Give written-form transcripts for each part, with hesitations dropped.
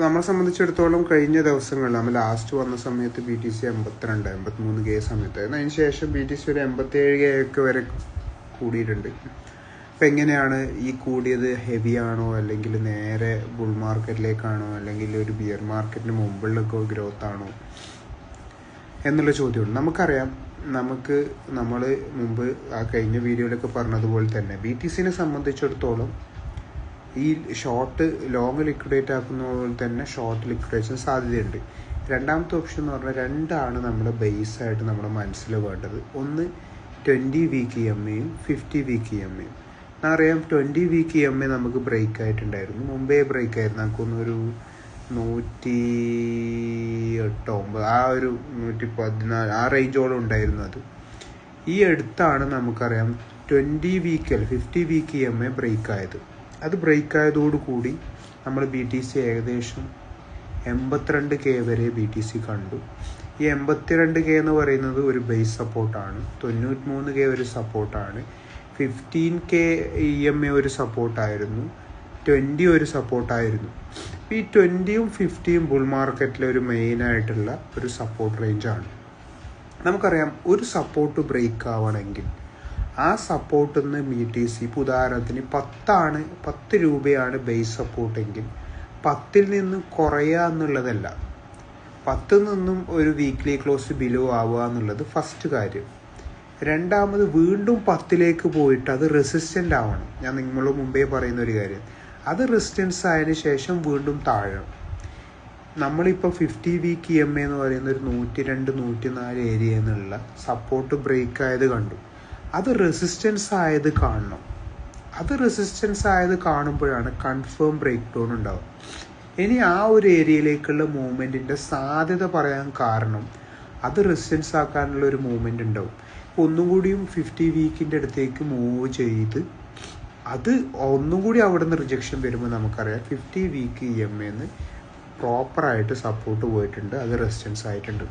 നമ്മളെ സംബന്ധിച്ചിടത്തോളം കഴിഞ്ഞ ദിവസങ്ങളിൽ നമ്മൾ ലാസ്റ്റ് വന്ന സമയത്ത് BTC 82 83K സമയത്തായിരുന്നു. അതിന് ശേഷം BTC ഒരു 87K ഒക്കെ വരെ കൂടിയിട്ടുണ്ട്. അപ്പം എങ്ങനെയാണ് ഈ കൂടിയത്? ഹെവി ആണോ, അല്ലെങ്കിൽ നേരെ ബുൾ മാർക്കറ്റിലേക്കാണോ, അല്ലെങ്കിൽ ഒരു ബിയർ മാർക്കറ്റിന് മുമ്പുള്ള ഗ്രോത്ത് ആണോ എന്നുള്ള ചോദ്യമുണ്ട്. നമുക്കറിയാം, നമ്മൾ മുമ്പ് ആ കഴിഞ്ഞ വീഡിയോയിലൊക്കെ പറഞ്ഞതുപോലെ തന്നെ BTCനെ സംബന്ധിച്ചിടത്തോളം ഈ ഷോർട്ട് ലോങ് ലിക്വിഡേറ്റ് ആക്കുന്ന പോലെ തന്നെ ഷോർട്ട് ലിക്വിഡേഷൻ സാധ്യതയുണ്ട്. രണ്ടാമത്തെ ഓപ്ഷൻ എന്ന് പറഞ്ഞാൽ രണ്ടാണ് നമ്മുടെ ബേസായിട്ട് നമ്മുടെ മനസ്സിൽ വേണ്ടത്. ഒന്ന് 20 വീക്ക് EMAയും 50 വീക്ക് EMAയും. അറിയാം 20 വീക്ക് EMA നമുക്ക് ബ്രേക്ക് ആയിട്ടുണ്ടായിരുന്നു, മുമ്പേ ബ്രേക്ക് ആയിരുന്നു. നമുക്കൊന്നൊരു 108-9 ആ ഒരു 114 ആ റേഞ്ചോളം ഉണ്ടായിരുന്നു. അത് ഈ അടുത്താണ് നമുക്കറിയാം 20 വീക്ക് 50 വീക്ക് EMA ബ്രേക്ക് ആയത്. അത് ബ്രേക്ക് ആയതോടുകൂടി നമ്മൾ BTC ഏകദേശം 82K വരെ BTC കണ്ടു. ഈ 82K എന്ന് പറയുന്നത് ഒരു ബേസ് സപ്പോർട്ടാണ്. 93K ഒരു സപ്പോർട്ടാണ്. 15K EMA ഒരു സപ്പോർട്ടായിരുന്നു. 20 ഒരു സപ്പോർട്ടായിരുന്നു. ഈ 20യും 50യും ബുൾ മാർക്കറ്റിലെ ഒരു മെയിനായിട്ടുള്ള ഒരു സപ്പോർട്ട് റേഞ്ചാണ്. നമുക്കറിയാം, ഒരു സപ്പോർട്ട് ബ്രേക്ക് ആവണമെങ്കിൽ ആ സപ്പോർട്ടിൽ നിന്ന് BTC ഇപ്പോൾ ഉദാഹരണത്തിന് 10 രൂപയാണ് ബേസ് സപ്പോർട്ടെങ്കിൽ 10ൽ നിന്ന് കുറയുക എന്നുള്ളതല്ല, 10ൽ നിന്നും ഒരു വീക്ക്ലി ക്ലോസ് ബിലോ ആവുക എന്നുള്ളത് ഫസ്റ്റ് കാര്യം. രണ്ടാമത് വീണ്ടും 10ലേക്ക് പോയിട്ട് അത് റെസിസ്റ്റൻ്റ് ആവണം. ഞാൻ നിങ്ങൾ മുമ്പേ പറയുന്ന ഒരു കാര്യം, അത് റെസിസ്റ്റൻസ് ആയതിനു ശേഷം വീണ്ടും താഴണം. നമ്മളിപ്പോൾ 50 വീക്ക് EMA എന്ന് പറയുന്ന ഒരു 102-104 ഏരിയ എന്നുള്ള സപ്പോർട്ട് ബ്രേക്ക് ആയത് കണ്ടു. അത് റെസിസ്റ്റൻസ് ആയത് കാണണം. അത് റെസിസ്റ്റൻസ് ആയത് കാണുമ്പോഴാണ് കൺഫേം ബ്രേക്ക് ഡൗൺ ഉണ്ടാവും. ഇനി ആ ഒരു ഏരിയയിലേക്കുള്ള മൂവ്മെൻറ്റിൻ്റെ സാധ്യത പറയാൻ കാരണം അത് റെസിസ്റ്റൻസ് ആക്കാനുള്ള ഒരു മൂവ്മെൻറ്റ് ഉണ്ടാവും. ഒന്നും കൂടിയും 50 വീക്കിൻ്റെ അടുത്തേക്ക് മൂവ് ചെയ്ത് അത് ഒന്നും കൂടി അവിടെ നിന്ന് റിജക്ഷൻ വരുമ്പോൾ നമുക്കറിയാം 50 വീക്ക് EMAന്ന് പ്രോപ്പറായിട്ട് സപ്പോർട്ട് പോയിട്ടുണ്ട്, അത് റെസിസ്റ്റൻസ് ആയിട്ടുണ്ട്.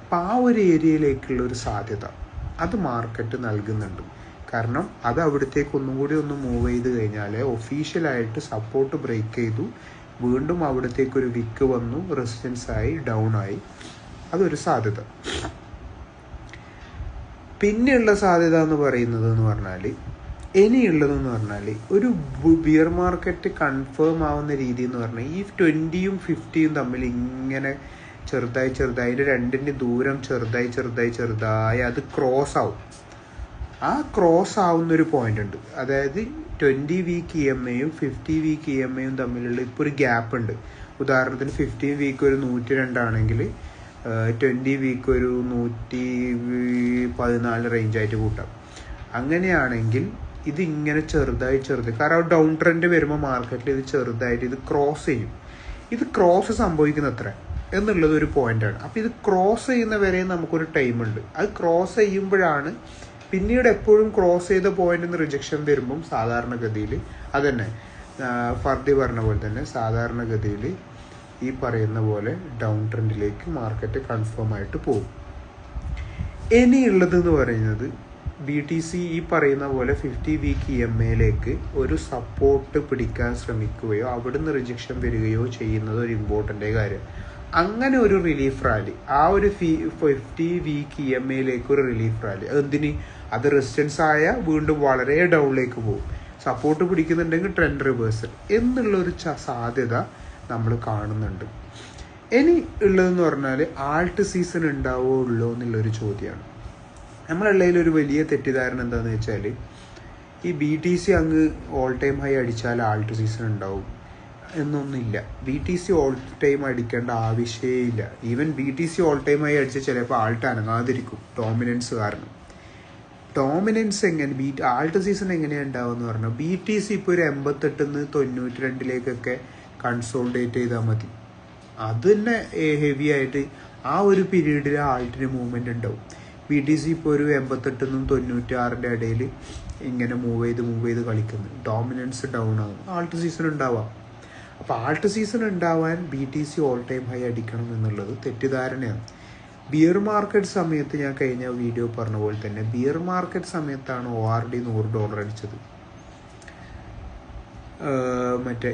അപ്പോൾ ആ ഒരു ഏരിയയിലേക്കുള്ള ഒരു സാധ്യത അത് മാർക്കറ്റ് നൽകുന്നുണ്ട്. കാരണം അത് അവിടത്തേക്ക് ഒന്നും കൂടി ഒന്ന് മൂവ് ചെയ്ത് കഴിഞ്ഞാൽ ഒഫീഷ്യലായിട്ട് സപ്പോർട്ട് ബ്രേക്ക് ചെയ്തു, വീണ്ടും അവിടത്തേക്കൊരു വിക്ക് വന്നു, റെസിസ്റ്റൻസ് ആയി, ഡൗൺ ആയി, അതൊരു സാധ്യത. പിന്നെയുള്ള സാധ്യത എന്ന് പറഞ്ഞാൽ ഇനിയുള്ളതെന്ന് പറഞ്ഞാൽ ഒരു ബിയർ മാർക്കറ്റ് കൺഫേം ആവുന്ന രീതി എന്ന് പറഞ്ഞാൽ ഈ 20യും 50യും തമ്മിൽ ഇങ്ങനെ ചെറുതായി അതിൻ്റെ രണ്ടിൻ്റെ ദൂരം ചെറുതായി അത് ക്രോസ് ആവും. ആ ക്രോസ് ആവുന്നൊരു പോയിന്റ് ഉണ്ട്. അതായത് 20 വീക്ക് EMAയും 50 വീക്ക് EMAയും തമ്മിലുള്ള ഇപ്പോൾ ഒരു ഗ്യാപ്പ് ഉണ്ട്. ഉദാഹരണത്തിന് 15 വീക്ക് ഒരു 102 ആണെങ്കിൽ 20 വീക്ക് ഒരു 114 റേഞ്ചായിട്ട് കൂട്ടാം. അങ്ങനെയാണെങ്കിൽ ഇത് ഇങ്ങനെ ചെറുതായി കാരണം ഡൗൺ ട്രെൻഡ് വരുമ്പോൾ മാർക്കറ്റിൽ ഇത് ചെറുതായിട്ട് ഇത് ക്രോസ് ചെയ്യും. ഇത് ക്രോസ് സംഭവിക്കുന്ന എത്ര എന്നുള്ളത് ഒരു പോയിന്റാണ്. അപ്പോൾ ഇത് ക്രോസ് ചെയ്യുന്ന വരെ നമുക്കൊരു ടൈമുണ്ട്. അത് ക്രോസ് ചെയ്യുമ്പോഴാണ് പിന്നീട് എപ്പോഴും ക്രോസ് ചെയ്ത പോയിന്റിൽ നിന്ന് റിജക്ഷൻ വരുമ്പം സാധാരണഗതിയിൽ അതന്നെ ഫർദി പറഞ്ഞ പോലെ തന്നെ സാധാരണഗതിയിൽ ഈ പറയുന്ന പോലെ ഡൗൺ ട്രെൻഡിലേക്ക് മാർക്കറ്റ് കൺഫേം ആയിട്ട് പോകും. ഇനിയുള്ളതെന്ന് പറയുന്നത് BTC ഈ പറയുന്ന പോലെ 50 വീക്ക് EMAയിലേക്ക് ഒരു സപ്പോർട്ട് പിടിക്കാൻ ശ്രമിക്കുകയോ അവിടുന്ന് റിജക്ഷൻ വരികയോ ചെയ്യുന്നത് ഒരു ഇമ്പോർട്ടൻ്റ് കാര്യം. അങ്ങനെ ഒരു റിലീഫ് റാലി, ആ ഒരു 50 വീക്ക് EMAയിലേക്ക് ഒരു റിലീഫ് റാലി, അതെന്തിന്? അത് റെസിസ്റ്റൻസ് ആയ വീണ്ടും വളരെ ഡൗണിലേക്ക് പോകും. സപ്പോർട്ട് പിടിക്കുന്നുണ്ടെങ്കിൽ ട്രെൻഡ് റിവേഴ്സൽ എന്നുള്ളൊരു സാധ്യത നമ്മൾ കാണുന്നുണ്ട്. ഇനി ഉള്ളതെന്ന് പറഞ്ഞാൽ ആൾട്ട് സീസൺ ഉണ്ടാവുമോ ഉള്ളോ എന്നുള്ളൊരു ചോദ്യമാണ്. നമ്മളുള്ളതിൽ ഒരു വലിയ തെറ്റിദ്ധാരണ എന്താണെന്ന് വെച്ചാൽ ഈ BTC അങ്ങ് ഓൾ ടൈം ഹൈ അടിച്ചാൽ ആൾട്ട് സീസൺ ഉണ്ടാവും എന്നൊന്നുമില്ല. BTC ഓൾ ടൈം അടിക്കേണ്ട ആവശ്യമേ ഇല്ല. Even BTC all time high അടിച്ചാൽ ചിലപ്പോൾ ആൾട്ട് അനങ്ങാതിരിക്കും ഡോമിനൻസ് കാരണം. ഡോമിനൻസ് ആൾട്ട് സീസൺ എങ്ങനെയാണ് ഉണ്ടാവുക എന്ന് പറഞ്ഞാൽ BTC ഇപ്പോൾ ഒരു 88-ന്ന് 92-ലേക്കൊക്കെ കൺസോൾഡേറ്റ് ചെയ്താൽ മതി. അത് തന്നെ ഹെവി ആയിട്ട് ആ ഒരു പീരീഡിൽ ആൾട്ടിന് മൂവ്മെൻറ്റ് ഉണ്ടാവും. BTC ഇപ്പോൾ ഒരു 88-ന്നും 96-ൻ്റെ ഇടയിൽ ഇങ്ങനെ മൂവ് ചെയ്ത് കളിക്കുന്നു. ഡോമിനൻസ് ഡൗൺ ആകും, ആൾട്ട് സീസൺ ഉണ്ടാവാം. അപ്പോൾ ആൾട്ട് സീസൺ ഉണ്ടാവാൻ BTC ഓൾ ടൈം ഹൈ അടിക്കണം എന്നുള്ളത് തെറ്റിദ്ധാരണയാണ്. ബിയർ മാർക്കറ്റ് സമയത്ത് ഞാൻ കഴിഞ്ഞ വീഡിയോ പറഞ്ഞ പോലെ തന്നെ ബിയർ മാർക്കറ്റ് സമയത്താണ് ORD $100 അടിച്ചത്. മറ്റേ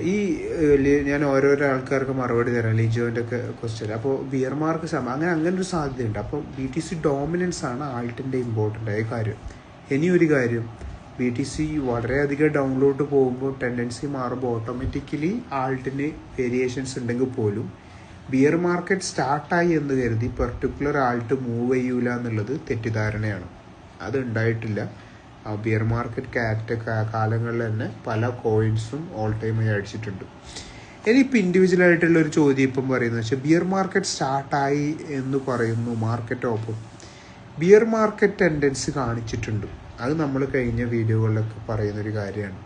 ഞാൻ ഓരോരോ ആൾക്കാർക്ക് മറുപടി തരാം ലിജോൻ്റെ ഒക്കെ ക്വസ്റ്റ്യൻ. അപ്പോൾ ബിയർ മാർക്ക് അങ്ങനെ ഒരു സാധ്യതയുണ്ട്. അപ്പോൾ BTC ഡോമിനൻസ് ആണ് ആൾട്ടിൻ്റെ ഇമ്പോർട്ടൻ്റ് ആയ കാര്യം. ഇനിയൊരു കാര്യം, BTC വളരെയധികം ഡൗണിലോട്ട് പോകുമ്പോൾ ടെൻഡൻസി മാറുമ്പോൾ ഓട്ടോമാറ്റിക്കലി ആൾട്ടിന് വേരിയേഷൻസ് ഉണ്ടെങ്കിൽ പോലും ബിയർ മാർക്കറ്റ് സ്റ്റാർട്ടായി എന്ന് കരുതി പെർട്ടിക്കുലർ ആൾട്ട് മൂവ് ചെയ്യൂല എന്നുള്ളത് തെറ്റിദ്ധാരണയാണ്. അത് ഉണ്ടായിട്ടില്ല. ബിയർ മാർക്കറ്റ് കാലങ്ങളിൽ തന്നെ പല കോയിൻസും ഓൾ ടൈമായി അടിച്ചിട്ടുണ്ട്. ഇനിയിപ്പോൾ ഇൻഡിവിജ്വൽ ഒരു ചോദ്യം ഇപ്പം പറയുന്നത് വെച്ചാൽ ബിയർ മാർക്കറ്റ് സ്റ്റാർട്ടായി എന്ന് പറയുന്നു market open. Bear market tendency കാണിച്ചിട്ടുണ്ട്. അത് നമ്മൾ കഴിഞ്ഞ വീഡിയോകളിലൊക്കെ പറയുന്നൊരു കാര്യമാണ്.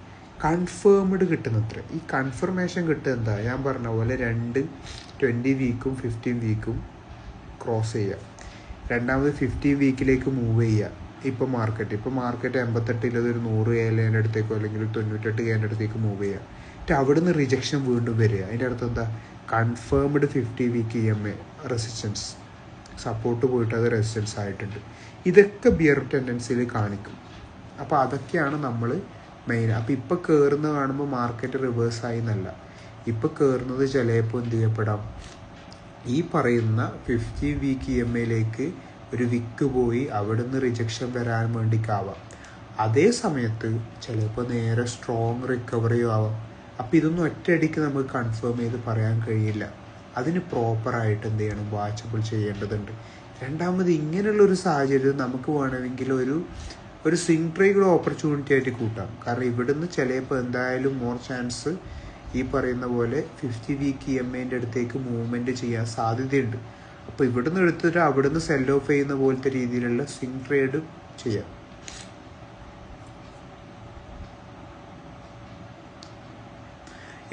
കൺഫേംഡ് കിട്ടുന്നത്ര. ഈ കൺഫർമേഷൻ കിട്ടുക എന്താ, ഞാൻ പറഞ്ഞ പോലെ 20 വീക്കും 15 വീക്കും ക്രോസ് ചെയ്യുക, രണ്ടാമത് 15 വീക്കിലേക്ക് മൂവ് ചെയ്യുക. ഇപ്പോൾ മാർക്കറ്റ് 88 ഒരു 100 KLൻ്റെ അടുത്തേക്കോ അല്ലെങ്കിൽ 98 KLൻ്റെ അടുത്തേക്ക് മൂവ് ചെയ്യുക. എന്നിട്ട് അവിടെ നിന്ന് റിജക്ഷൻ വീണ്ടും വരിക. അതിൻ്റെ അർത്ഥം എന്താ, confirmed 50 week EMA resistance, support പോയിട്ട് അത് റെസിസ്റ്റൻസ് ആയിട്ടുണ്ട്. ഇതൊക്കെ ബിയർ ടെൻഡൻസിയിൽ കാണിക്കും. അപ്പോൾ അതൊക്കെയാണ് നമ്മൾ മെയിൻ. അപ്പോൾ ഇപ്പോൾ കയറുന്ന കാണുമ്പോൾ മാർക്കറ്റ് റിവേഴ്സായി എന്നല്ല, ഇപ്പോൾ കയറുന്നത് ചിലപ്പോൾ എന്ത് ചെയ്യപ്പെടാം, ഈ പറയുന്ന 50 വീക്ക് EMAയിലേക്ക് ഒരു വിക്ക് പോയി അവിടെ നിന്ന് റിജക്ഷൻ വരാൻ വേണ്ടിക്കാവാം. അതേ സമയത്ത് ചിലപ്പോൾ നേരെ സ്ട്രോങ് റിക്കവറിയും ആവാം. അപ്പോൾ ഇതൊന്നും ഒറ്റയടിക്ക് നമുക്ക് കൺഫേം ചെയ്ത് പറയാൻ കഴിയില്ല. അതിന് പ്രോപ്പറായിട്ട് എന്ത് ചെയ്യണം, വാച്ചബിൾ ചെയ്യേണ്ടതുണ്ട്. രണ്ടാമത് ഇങ്ങനെയുള്ളൊരു സാഹചര്യം നമുക്ക് വേണമെങ്കിൽ ഒരു സ്വിംഗ് ട്രേഡ് ഓപ്പർച്യൂണിറ്റി ആയിട്ട് കൂട്ടാം. കാരണം ഇവിടുന്ന് ചിലപ്പോൾ എന്തായാലും മോർ ചാൻസ് ഈ പറയുന്ന പോലെ 50 വീക്ക് EMAൻ്റെ അടുത്തേക്ക് മൂവ്മെൻറ്റ് ചെയ്യാൻ സാധ്യതയുണ്ട്. അപ്പോൾ ഇവിടുന്ന് എടുത്തിട്ട് അവിടുന്ന് സെൽ ഓഫ് ചെയ്യുന്ന പോലത്തെ രീതിയിലുള്ള സ്വിംഗ് ട്രേഡ് ചെയ്യാം.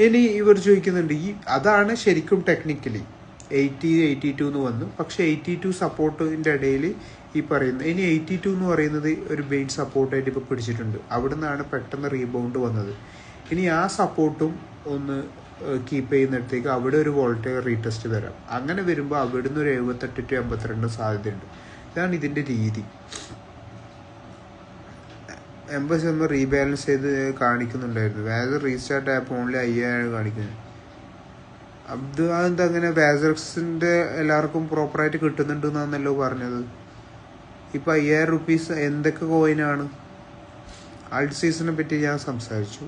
ഇനി ഇവർ ചോദിക്കുന്നുണ്ട്, അതാണ് ശരിക്കും ടെക്നിക്കലി 82 എന്ന് വന്നു. പക്ഷേ 82 സപ്പോർട്ടിൻ്റെ ഇടയിൽ ഈ പറയുന്നത്, ഇനി 82 എന്ന് പറയുന്നത് ഒരു മെയിൻ സപ്പോർട്ടായിട്ട് ഇപ്പോൾ പിടിച്ചിട്ടുണ്ട്. അവിടെ നിന്നാണ് പെട്ടെന്ന് റീബൗണ്ട് വന്നത്. ഇനി ആ സപ്പോർട്ടും ഒന്ന് കീപ്പ് ചെയ്യുന്നിടത്തേക്ക് അവിടെ ഒരു വോൾട്ടേജ് റീടെസ്റ്റ് വരാം. അങ്ങനെ വരുമ്പോൾ അവിടുന്ന് ഒരു 78 to 82 സാധ്യതയുണ്ട്. ഇതാണ് ഇതിൻ്റെ രീതി. 80% റീബാലൻസ് ചെയ്ത് കാണിക്കുന്നുണ്ടായിരുന്നു. വാസർ റീസ്റ്റാർട്ട് ആപ്പ് ഓൺലി 5000 കാണിക്കുന്നത്. അതെന്താ അങ്ങനെ? വാസർസിൻ്റെ എല്ലാവർക്കും പ്രോപ്പറായിട്ട് കിട്ടുന്നുണ്ട് എന്നാണല്ലോ പറഞ്ഞത്. ഇപ്പോൾ 5000 റുപ്പീസ് എന്തൊക്കെ കോയിനാണ്? ആൾട്ട് സീസണിനെ പറ്റി ഞാൻ സംസാരിച്ചു.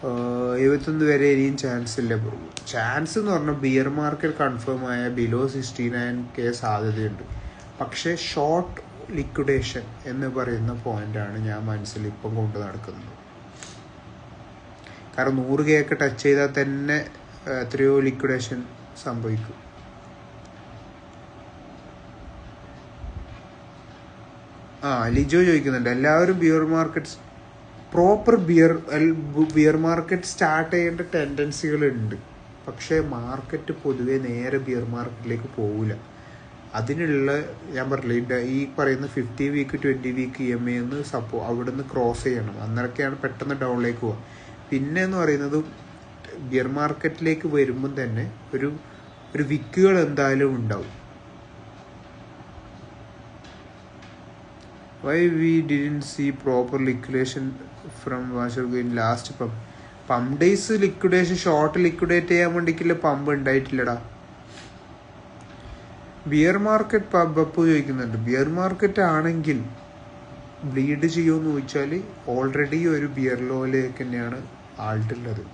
71 വരെ ഇനിയും ചാൻസ് ഇല്ല. ചാൻസ് എന്ന് പറഞ്ഞാൽ ബിയർ മാർക്കറ്റ് കൺഫേം ആയ ബിലോ 69K സാധ്യതയുണ്ട്. പക്ഷേ ഷോർട്ട് ലിക്വിഡേഷൻ എന്ന് പറയുന്ന പോയിന്റാണ് ഞാൻ മനസ്സിൽ ഇപ്പം കൊണ്ട് നടക്കുന്നത്. കാരണം 100K ഒക്കെ ടച്ച് ചെയ്താൽ തന്നെ എത്രയോ ലിക്വിഡേഷൻ സംഭവിക്കും. ലിജോ ചോദിക്കുന്നുണ്ട്, എല്ലാവരും പ്രോപ്പർ ബിയർ മാർക്കറ്റ് സ്റ്റാർട്ട് ചെയ്യേണ്ട ടെൻഡൻസികളുണ്ട്. പക്ഷേ മാർക്കറ്റ് പൊതുവെ നേരെ ബിയർ മാർക്കറ്റിലേക്ക് പോകില്ല. അതിനുള്ള ഞാൻ പറഞ്ഞില്ല, ഈ പറയുന്ന 50 വീക്ക് 20 വീക്ക് EMA അവിടുന്ന് ക്രോസ് ചെയ്യണം. അന്നേരമൊക്കെയാണ് പെട്ടെന്ന് ഡൗണിലേക്ക് പോവുക. പിന്നെ എന്ന് പറയുന്നത് ബിയർ മാർക്കറ്റിലേക്ക് വരുമ്പം തന്നെ ഒരു വിക്കുകൾ എന്തായാലും ഉണ്ടാവും. Why we didn't see proper liquidation from Washer in last pump days? Liquidation short liquidate ചെയ്യാൻ വേണ്ടിക്കില്ല പമ്പ് ഉണ്ടായിട്ടില്ലടാ. ബിയർ മാർക്കറ്റ് പബ്ബപ്പ് ചോദിക്കുന്നുണ്ട്. ബിയർ മാർക്കറ്റ് ആണെങ്കിൽ ബ്ലീഡ് ചെയ്യുമെന്ന് ചോദിച്ചാൽ ഓൾറെഡി ഒരു ബിയർ ലോയിലേക്ക് തന്നെയാണ് ആൾട്ടുള്ളത്.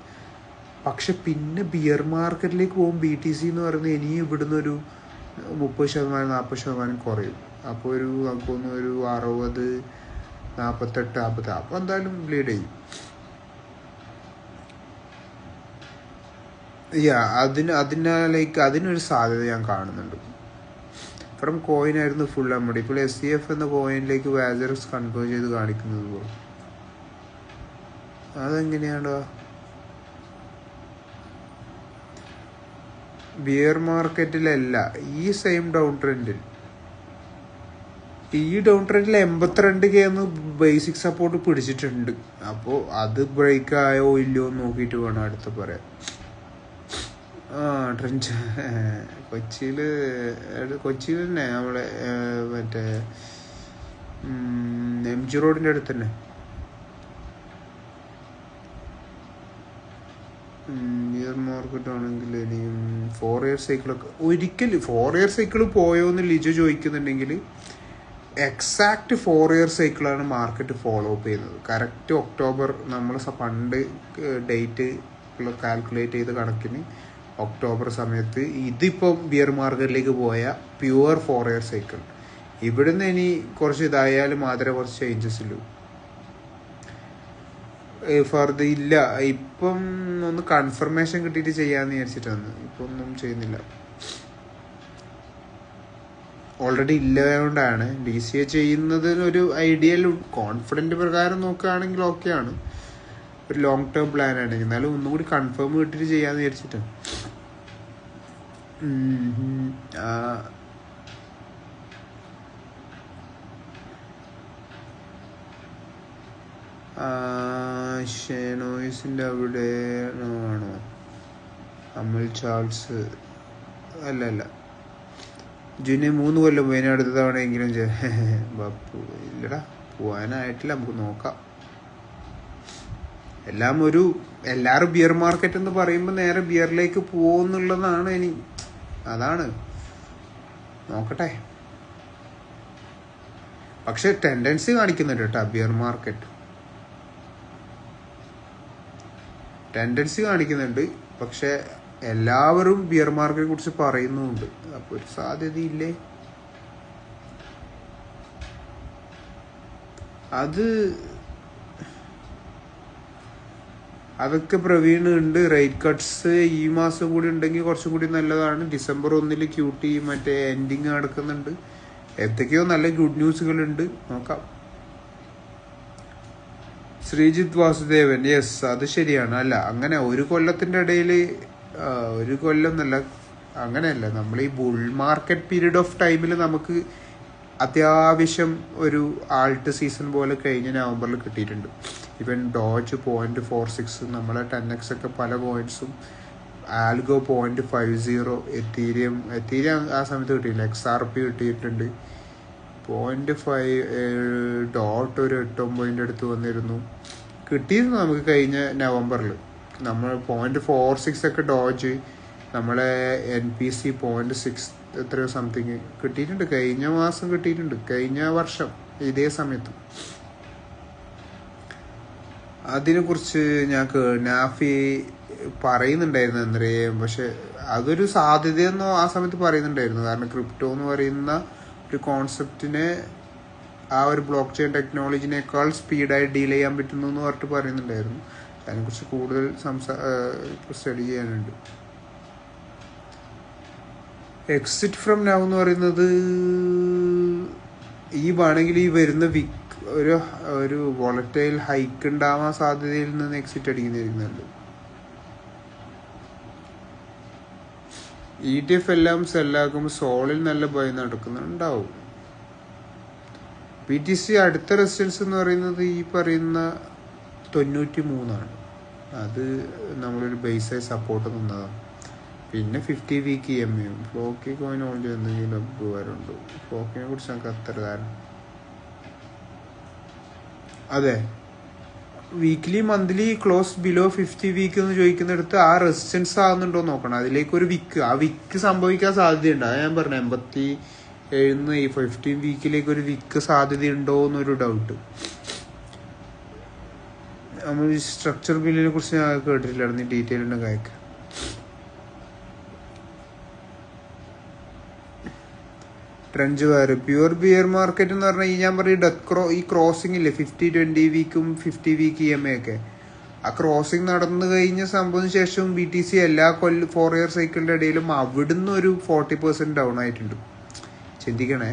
പക്ഷെ പിന്നെ ബിയർ മാർക്കറ്റിലേക്ക് പോകും BTC എന്ന് പറയുന്നത് ഇനിയും ഇവിടുന്ന് ഒരു 30%-40% കുറയും. അപ്പോൾ നമുക്കൊന്ന് ഒരു 60, 48, 50 അപ്പോൾ എന്തായാലും ബ്ലീഡ് ചെയ്യും. അതിനൊരു സാധ്യത ഞാൻ കാണുന്നുണ്ട്. ഫ്രം കോയിൻ ആയിരുന്നു ഫുൾ അമ്മടി. ഇപ്പോൾ SCF എന്ന കോയിനിലേക്ക് വാസർസ് കൺവേർട്ട് ചെയ്ത് കാണിക്കുന്നത് പോലെ. അതെങ്ങനെയാണോ? ബിയർ മാർക്കറ്റിലല്ല, ഈ സെയിം ഡൗൺ ട്രെൻഡിൽ 82K എന്ന് ബേസിക് സപ്പോർട്ട് പിടിച്ചിട്ടുണ്ട്. അപ്പോൾ അത് ബ്രേക്ക് ആയോ ഇല്ലയോ എന്ന് നോക്കിയിട്ട് വേണം അടുത്ത് പറയാൻ. ട്രെൻഡ് കൊച്ചിയിൽ തന്നെ നമ്മളെ മറ്റേ MG റോഡിൻ്റെ അടുത്ത് തന്നെ. ബിയർ മാർക്കറ്റ് ആണെങ്കിൽ ഇനിയും 4 ഇയർ സൈക്കിളൊക്കെ ഒരിക്കലും 4 ഇയർ സൈക്കിൾ പോയോന്ന് ലിജു ചോദിക്കുന്നുണ്ടെങ്കിൽ എക്സാക്ട് 4 ഇയർ സൈക്കിളാണ് മാർക്കറ്റ് ഫോളോ അപ്പ് ചെയ്യുന്നത്. കറക്റ്റ് ഒക്ടോബർ നമ്മൾ പണ്ട് ഡേറ്റ് കാൽക്കുലേറ്റ് ചെയ്ത കണക്കിന് ഒക്ടോബർ സമയത്ത് ഇതിപ്പം ബിയർ മാർക്കറ്റിലേക്ക് പോയ പ്യുവർ 4 ഇയർ സൈക്കിൾ. ഇവിടുന്ന് ഇനി കുറച്ച് ഇതായാലും മാത്രമേ കുറച്ച് ചേഞ്ചസ് ഉള്ളൂ. ഫർദർ ഇല്ല. ഇപ്പം ഒന്ന് കൺഫർമേഷൻ കിട്ടിയിട്ട് ചെയ്യാന്ന് വിചാരിച്ചിട്ടാണ്. ഇപ്പം ഒന്നും ചെയ്യുന്നില്ല. ഓൾറെഡി ഇല്ലായതുകൊണ്ടാണ് DCA ചെയ്യുന്നതിനൊരു ഐഡിയൽ കോൺഫിഡൻറ്റ് പ്രകാരം നോക്കുകയാണെങ്കിൽ ഓക്കെയാണ്, ഒരു ലോങ് ടേം പ്ലാൻ ആണ്. എന്നാലും ഒന്നും കൂടി കൺഫേം കിട്ടിയിട്ട് ചെയ്യാന്ന് വിചാരിച്ചിട്ടാണ്. ഷെനോയിസിൻ്റെ അവിടെ ആണോ അമൽ ചാൾസ്? അല്ല ജൂനിയർ 3 കൊല്ലം പോയി. അടുത്ത തവണ എങ്കിലും ബപ്പു ഇല്ലടാ, പോകാനായിട്ടില്ല. നമുക്ക് നോക്കാം. എല്ലാവരും ബിയർ മാർക്കറ്റ് എന്ന് പറയുമ്പോൾ നേരെ ബിയറിലേക്ക് പോകുന്നുള്ളതാണ്. ഇനി അതാണ് നോക്കട്ടെ. പക്ഷെ ടെൻഡൻസി കാണിക്കുന്നുണ്ട് കേട്ടോ ബിയർ മാർക്കറ്റ്, ടെൻഡൻസി കാണിക്കുന്നുണ്ട്. പക്ഷെ എല്ലാവരും ബിയർ മാർക്കറ്റിനെ കുറിച്ച് പറയുന്നുമുണ്ട്. അപ്പൊ ഒരു സാധ്യതയില്ലേ? അതൊക്കെ പ്രവീൺ ഉണ്ട്. റേറ്റ് കട്ട്സ് ഈ മാസം കൂടി ഉണ്ടെങ്കിൽ കുറച്ചും കൂടി നല്ലതാണ്. ഡിസംബർ 1 QT മറ്റേ എൻഡിങ് നടക്കുന്നുണ്ട്. എന്തൊക്കെയോ നല്ല ഗുഡ് ന്യൂസുകളുണ്ട്, നോക്കാം. ശ്രീജിത്ത് വാസുദേവൻ, യെസ് അത് ശരിയാണ്. അല്ല അങ്ങനെ ഒരു കൊല്ലത്തിന്റെ ഇടയിൽ ഒരു കൊല്ലം എന്നല്ല, അങ്ങനെയല്ല. നമ്മൾ ഈ ബുൾ മാർക്കറ്റ് പീരീഡ് ഓഫ് ടൈമിൽ നമുക്ക് അത്യാവശ്യം ഒരു ആൾട്ട് സീസൺ പോലെ കഴിഞ്ഞ നവംബറിൽ കിട്ടിയിട്ടുണ്ട്. ഇവൻ ഡോജ് 0.46, നമ്മളെ 10x ഒക്കെ പല പോയിന്റ്സും, ആൽഗോ 0.50, എത്തീരിയം ആ സമയത്ത് കിട്ടിയില്ല. XRP കിട്ടിയിട്ടുണ്ട് 0.5, ഡോട്ട് ഒരു 8-9 അടുത്ത് വന്നിരുന്നു. കിട്ടിയിരുന്നു നമുക്ക് കഴിഞ്ഞ നവംബറിൽ. നമ്മൾ 0.46 ഒക്കെ ഡോജ്, നമ്മളെ NPC 0.6 എത്രയോ സംതിങ് കിട്ടിയിട്ടുണ്ട്. കഴിഞ്ഞ മാസം കിട്ടിയിട്ടുണ്ട്, കഴിഞ്ഞ വർഷം ഇതേ സമയത്ത്. അതിനെക്കുറിച്ച് ഞാൻ നാഫി പറയുന്നുണ്ടായിരുന്നു എന്തറിയാം. പക്ഷെ അതൊരു സാധ്യതയെന്നോ ആ സമയത്ത് പറയുന്നുണ്ടായിരുന്നു. കാരണം ക്രിപ്റ്റോ എന്ന് പറയുന്ന ഒരു കോൺസെപ്റ്റിനെ ആ ഒരു ബ്ലോക്ക് ചെയിൻ ടെക്നോളജിനേക്കാൾ സ്പീഡായി ഡീൽ ചെയ്യാൻ പറ്റുന്നു എന്ന് പറഞ്ഞിട്ട് പറയുന്നുണ്ടായിരുന്നു. അതിനെക്കുറിച്ച് കൂടുതൽ സ്റ്റഡി ചെയ്യാനുണ്ട്. എക്സിറ്റ് ഫ്രം നൗ എന്ന് പറയുന്നത് ഈ വേണമെങ്കിൽ ഈ വരുന്ന ഒരു വോളറ്റൈൽ ഹൈക്ക് ഉണ്ടാവാൻ സാധ്യതയിൽ നിന്ന് എക്സിറ്റ് അടിക്കുന്നതായിരിക്കും. ETF എല്ലാം സെല്ലാക്കുമ്പോൾ സോളിൽ നല്ല ബൈ നടക്കുന്നുണ്ടാവും. BTC അടുത്ത റെസിസ്റ്റൻസ് എന്ന് പറയുന്നത് ഈ പറയുന്ന 93 അത് നമ്മളൊരു ബേസായി സപ്പോർട്ട് നിന്നതാണ്. പിന്നെ 50 week EMA Floki coin already എന്തെങ്കിലും ഉപകാരമുണ്ടോ? ഫ്ലോക്കിനെ കുറിച്ച് നമുക്ക് അത്ര ധാരണ. അതെ, weekly monthly close below 50 week എന്ന് ചോദിക്കുന്നിടത്ത് ആ റെസിസ്റ്റൻസ് ആകുന്നുണ്ടോ നോക്കണം. അതിലേക്ക് ഒരു ആ വിക്ക് സംഭവിക്കാൻ സാധ്യതയുണ്ട്. അത് ഞാൻ പറഞ്ഞു 87 ഈ 15 വീക്കിലേക്ക് ഒരു വിക്ക് സാധ്യതയുണ്ടോ എന്നൊരു ഡൗട്ട്. നമ്മൾ സ്ട്രക്ചർ ബില്ലിനെ കുറിച്ച് ഞാൻ കേട്ടിട്ടില്ലായിരുന്നു. ഡീറ്റെയിൽ ഉണ്ടെങ്കിൽ അയക്കാം. ട്രെൻഡ് വേറെ പ്യുവർ ബിയർ മാർക്കറ്റ് എന്ന് പറഞ്ഞാൽ ഞാൻ പറയും ഈ ക്രോസിംഗ് ഇല്ലേ 50-20 വീക്കും 50 വീക്ക് EMA ഒക്കെ, ആ ക്രോസിംഗ് നടന്നു കഴിഞ്ഞ സംഭവത്തിന് ശേഷവും BTC എല്ലാ 4 ഇയർ സൈക്കിളിന്റെ ഇടയിലും അവിടുന്ന് ഒരു 40% ഡൗൺ ആയിട്ടുണ്ട്. ചിന്തിക്കണേ,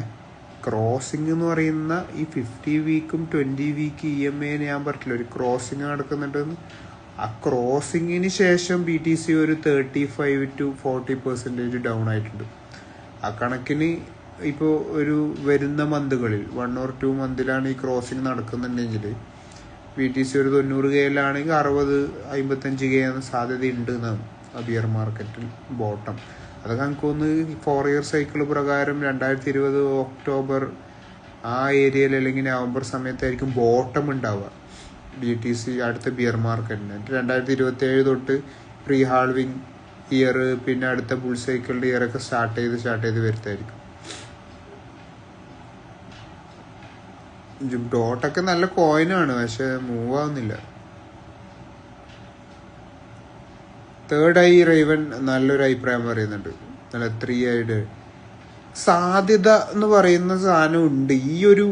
ക്രോസിംഗ് എന്ന് പറയുന്ന ഈ 50 വീക്കും 20 വീക്ക് EMA ഞാൻ പറഞ്ഞില്ല ഒരു ക്രോസിംഗ് നടക്കുന്നുണ്ടെന്ന്. ആ ക്രോസിങ്ങിന് ശേഷം BTC ഒരു 35-40% ഡൗൺ ആയിട്ടുണ്ട്. ആ കണക്കിന് ഇപ്പോൾ ഒരു വരുന്ന മന്തുകളിൽ 1 or 2 മന്തിലാണ് ഈ ക്രോസിംഗ് നടക്കുന്നുണ്ടെങ്കിൽ BTC ഒരു 90K 60-55K എന്ന സാധ്യത ഉണ്ട് എന്നാണ് ആ ബിയർ മാർക്കറ്റിൽ ബോട്ടം. അതൊക്കെ നമുക്കൊന്ന് 4 ഇയർ സൈക്കിൾ പ്രകാരം 2020 ഒക്ടോബർ ആ ഏരിയയിൽ അല്ലെങ്കിൽ നവംബർ സമയത്തായിരിക്കും ബോട്ടം ഉണ്ടാവുക BTC അടുത്ത ബിയർ മാർക്കറ്റിന്. 2027 തൊട്ട് പ്രീ ഹാൾവിങ് ഇയർ, പിന്നെ അടുത്ത ബുൾ സൈക്കിളിൻ്റെ ഇയറൊക്കെ സ്റ്റാർട്ട് ചെയ്ത് വരുത്തായിരിക്കും. ഡോട്ടൊക്കെ നല്ല കോയിനാണ്, പക്ഷെ മൂവ് ആവുന്നില്ല. തേർഡ് ഐ റേവൻ നല്ലൊരു അഭിപ്രായം പറയുന്നുണ്ട്. നല്ല 3 സാധ്യത എന്ന് പറയുന്ന സാധനം ഉണ്ട്. ഈ ഒരു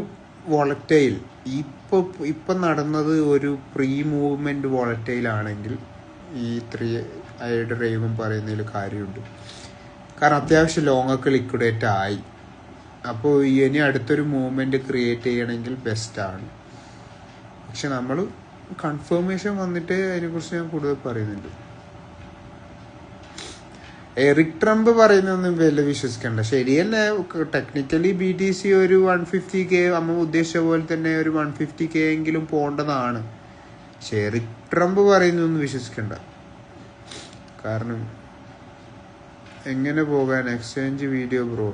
വോളറ്റൈൽ ഇപ്പം നടന്നത് ഒരു പ്രീ മൂവ്മെൻറ്റ് വോളറ്റൈൽ ആണെങ്കിൽ ഈ 3 റേവൻ പറയുന്നതിൽ കാര്യമുണ്ട്. കാരണം അത്യാവശ്യം ലോങ്ങൊക്കെ ലിക്വിഡേറ്റ് ആയി. അപ്പോൾ ഇനി അടുത്തൊരു മൂവ്മെൻറ്റ് ക്രിയേറ്റ് ചെയ്യണമെങ്കിൽ ബെസ്റ്റാണ്. പക്ഷെ നമ്മൾ കൺഫർമേഷൻ വന്നിട്ട് അതിനെക്കുറിച്ച് ഞാൻ കൂടുതൽ പറയുന്നുണ്ട്. എറിക് ട്രംപ് പറയുന്നൊന്നും വലിയ വിശ്വസിക്കണ്ട. ശരിയല്ലേ, ടെക്നിക്കലി BTC ഒരു 150K നമ്മൾ ഉദ്ദേശിച്ച പോലെ തന്നെ ഒരു 150K എങ്കിലും പോകേണ്ടതാണ്. പക്ഷെ എറിക് ട്രംപ് പറയുന്നൊന്നും വിശ്വസിക്കണ്ട. കാരണം എങ്ങനെ പോകാൻ എക്സ്ചേഞ്ച് വീഡിയോ ബ്രോ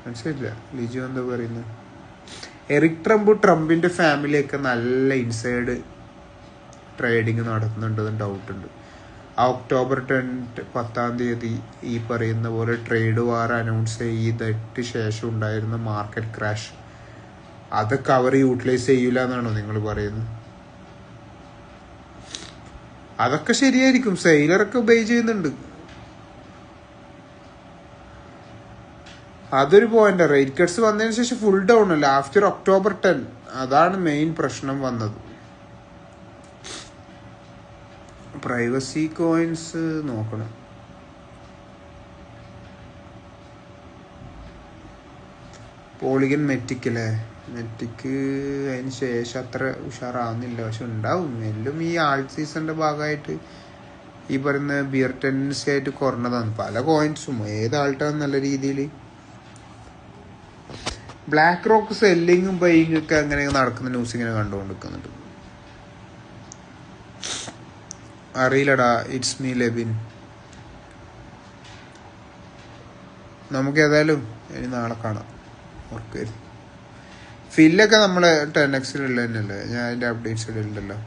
മനസ്സിലില്ല. ലിജു എന്താ പറയുന്നത്? എറിക് ട്രംപിൻ്റെ ഫാമിലിയൊക്കെ നല്ല ഇൻസൈഡ് ട്രേഡിങ് നടത്തുന്നുണ്ടെന്ന് ഡൗട്ടുണ്ട്. ഒക്ടോബർ 10 ഈ പറയുന്ന പോലെ ട്രേഡ് വാർ അനൗൺസ് ചെയ്തിട്ട് ശേഷം ഉണ്ടായിരുന്ന മാർക്കറ്റ് ക്രാഷ് അതൊക്കെ അവർ യൂട്ടിലൈസ് ചെയ്യൂല എന്നാണോ നിങ്ങൾ പറയുന്നത്? അതൊക്കെ ശരിയായിരിക്കും. സെയിലറൊക്കെ ബൈ ചെയ്യുന്നുണ്ട്. അതൊരു പോയിന്റ്. റേറ്റ് കട്ട്സ് വന്നതിന് ശേഷം ഫുൾ ഡൗൺ അല്ല, ആഫ്റ്റർ ഒക്ടോബർ 10 അതാണ് മെയിൻ പ്രശ്നം വന്നത്. പ്രൈവസി കോയിൻസ് നോക്കണം. പോളിഗൺ മെറ്റിക് അല്ലേ? മെറ്റിക്ക് അതിന് ശേഷം അത്ര ഉഷാറാവുന്നില്ല, പക്ഷെ ഉണ്ടാവും. എല്ലാം ഈ ആൾട്ട് സീസണിന്റെ ഭാഗമായിട്ട് ഈ പറയുന്ന ബിയർ ടെൻഡൻസി ആയിട്ട് കുറഞ്ഞതാണ് പല കോയിൻസും. ഏത് ആൾട്ടാണ് നല്ല രീതിയിൽ. ബ്ലാക്ക് റോക്ക് സെല്ലിങ്ങും ബൈയിങ് ഒക്കെ അങ്ങനെ നടക്കുന്ന ന്യൂസ് ഇങ്ങനെ കണ്ടുകൊണ്ടിരിക്കുന്നുണ്ട്. അറിയില്ലടാ. It's me Lebin. നമുക്ക് ഏതായാലും ഇനി നാളെ കാണാം. ഓർക്കുക. ഫില്ലൊക്കെ നമ്മളെ 10Xലുള്ള തന്നെയല്ലേ? ഞാൻ അതിൻ്റെ അപ്ഡേറ്റ്സ് ഇടലുണ്ടല്ലോ.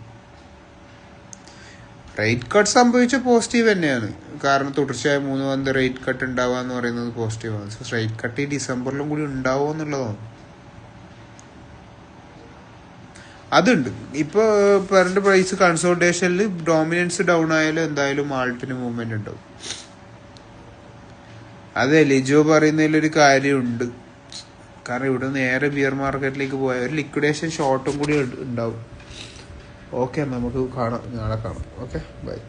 റേറ്റ് കട്ട് സംഭവിച്ച പോസിറ്റീവ് തന്നെയാണ്. കാരണം തുടർച്ചയായ 3 month റേറ്റ് കട്ട് ഉണ്ടാവുക എന്ന് പറയുന്നത് പോസിറ്റീവാണ്. സോ റേറ്റ് കട്ട് ഈ ഡിസംബറിലും കൂടി ഉണ്ടാവുമോ എന്നുള്ളതാണ്. അതുണ്ട്. ഇപ്പോൾ പെറിൻ്റെ പ്രൈസ് കൺസോൾട്ടേഷനിൽ ഡോമിനൻസ് ഡൗൺ ആയാലും എന്തായാലും ആൾട്ടിന് മൂവ്മെന്റ് ഉണ്ടാവും. അതെ, ലിജോ പറയുന്നതിലൊരു കാര്യമുണ്ട്. കാരണം ഇവിടെ നേരെ ബിയർ മാർക്കറ്റിലേക്ക് പോയ ഒരു ലിക്വിഡേഷൻ ഷോർട്ടും കൂടി ഉണ്ടാവും. ഓക്കെ, നമുക്ക് കാണാം, നാളെ കാണാം. Okay, by.